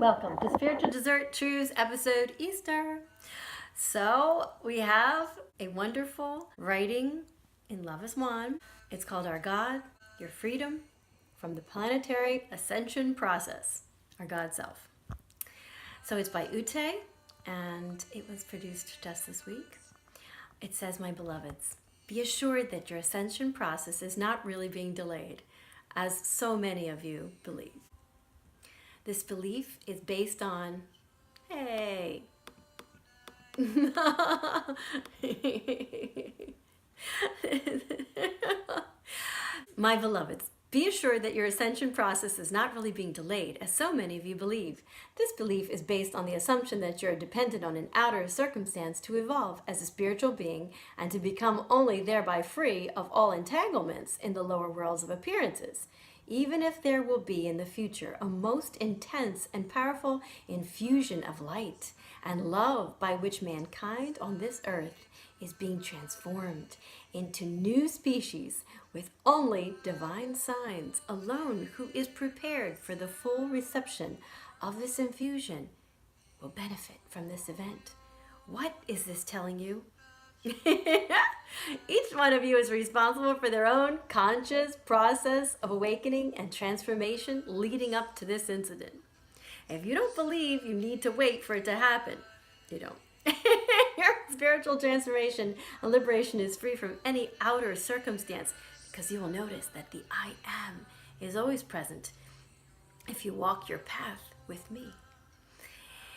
Welcome to Spiritual Dessert Trews episode Easter. So we have a wonderful writing in Love is One. It's called Our God, Your Freedom from the Planetary Ascension Process, Our God Self. So it's by Ute and it was produced just this week. It says, my beloveds, be assured that your ascension process is not really being delayed, as so many of you believe. This belief is based on, hey, my beloveds, be assured that your ascension process is not really being delayed, as so many of you believe. This belief is based on the assumption that you're dependent on an outer circumstance to evolve as a spiritual being and to become only thereby free of all entanglements in the lower worlds of appearances. Even if there will be in the future a most intense and powerful infusion of light and love by which mankind on this earth is being transformed into new species with only divine signs alone, who is prepared for the full reception of this infusion will benefit from this event. What is this telling you? Each one of you is responsible for their own conscious process of awakening and transformation leading up to this incident. If you don't believe you need to wait for it to happen, you don't. Your spiritual transformation and liberation is free from any outer circumstance, because you will notice that the I Am is always present if you walk your path with me.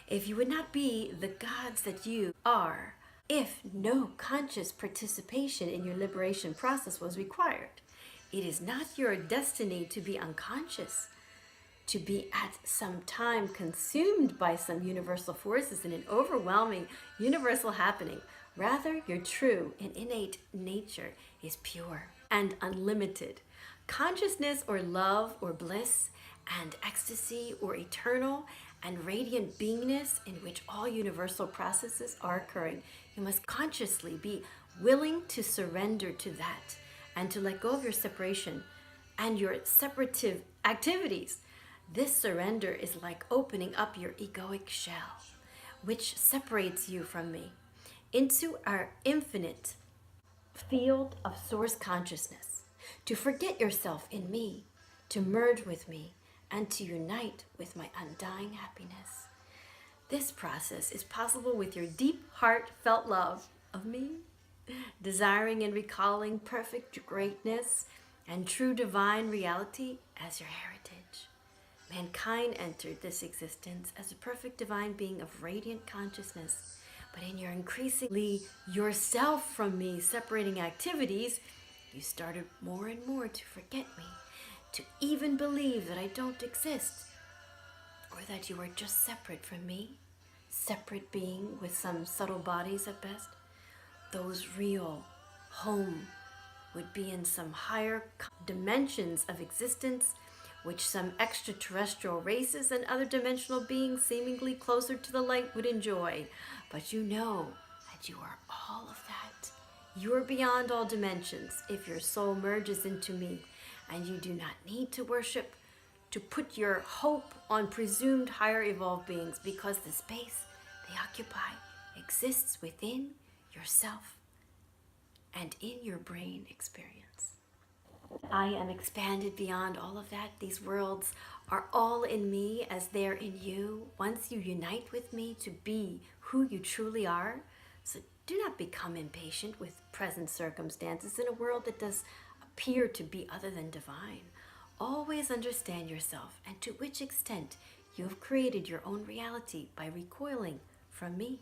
If you would not be the gods that you are, if no conscious participation in your liberation process was required, it is not your destiny to be unconscious, to be at some time consumed by some universal forces in an overwhelming universal happening. Rather, your true and innate nature is pure and unlimited. Consciousness or love or bliss and ecstasy or eternal and radiant beingness in which all universal processes are occurring. You must consciously be willing to surrender to that and to let go of your separation and your separative activities. This surrender is like opening up your egoic shell, which separates you from me, into our infinite field of source consciousness, to forget yourself in me, to merge with me, and to unite with my undying happiness. This process is possible with your deep heartfelt love of me, desiring and recalling perfect greatness and true divine reality as your heritage. Mankind entered this existence as a perfect divine being of radiant consciousness, but in your increasingly yourself from me separating activities, you started more and more to forget me, to even believe that I don't exist, or that you are just separate from me, separate being with some subtle bodies at best. Those real home would be in some higher dimensions of existence, which some extraterrestrial races and other dimensional beings seemingly closer to the light would enjoy. But you know that you are all of that. You are beyond all dimensions if your soul merges into me, and you do not need to worship, to put your hope on presumed higher evolved beings, because the space they occupy exists within yourself and in your brain experience. I am expanded beyond all of that. These worlds are all in me as they're in you. Once you unite with me to be who you truly are, so do not become impatient with present circumstances in a world that does appear to be other than divine. Always understand yourself and to which extent you have created your own reality by recoiling from me.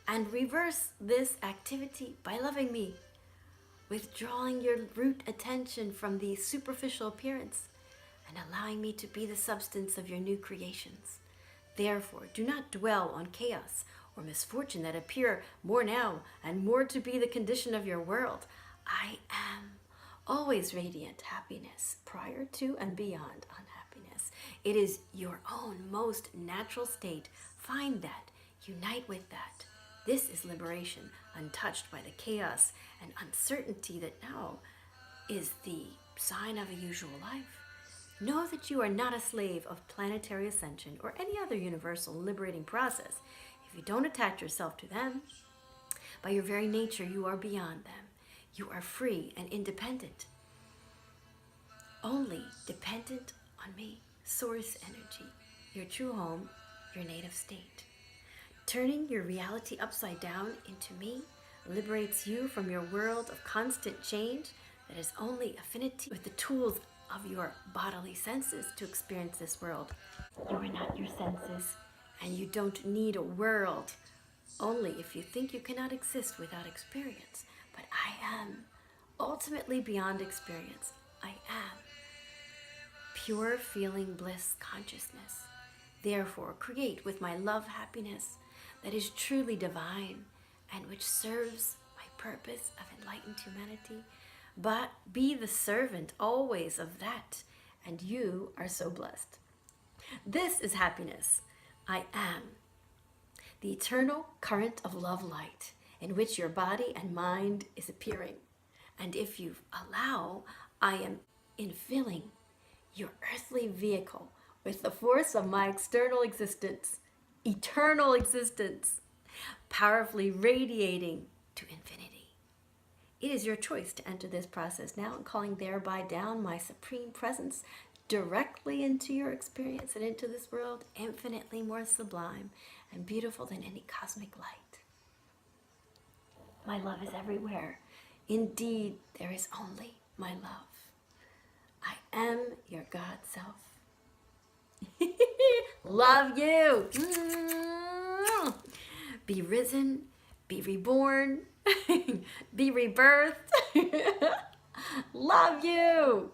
And reverse this activity by loving me, withdrawing your root attention from the superficial appearance and allowing me to be the substance of your new creations. Therefore, do not dwell on chaos or misfortune that appear more now and more to be the condition of your world. I am always radiant happiness, prior to and beyond unhappiness. It is your own most natural state. Find that. Unite with that. This is liberation, untouched by the chaos and uncertainty that now is the sign of a usual life. Know that you are not a slave of planetary ascension or any other universal liberating process if you don't attach yourself to them. By your very nature, you are beyond them. You are free and independent. Only dependent on me, source energy, your true home, your native state. Turning your reality upside down into me liberates you from your world of constant change that is only affinity with the tools of your bodily senses to experience this world. You are not your senses, and you don't need a world, only if you think you cannot exist without experience. But I am ultimately beyond experience. I am pure feeling bliss consciousness. Therefore, create with my love happiness that is truly divine and which serves my purpose of enlightened humanity. But be the servant always of that, and you are so blessed. This is happiness. I am the eternal current of love light in which your body and mind is appearing. And if you allow, I am infilling your earthly vehicle with the force of my external existence, eternal existence, powerfully radiating to infinity. It is your choice to enter this process now and calling thereby down my supreme presence directly into your experience and into this world, infinitely more sublime and beautiful than any cosmic light. My love is everywhere. Indeed, there is only my love. I am your God self. Love you. Be risen, be reborn, be rebirthed. Love you.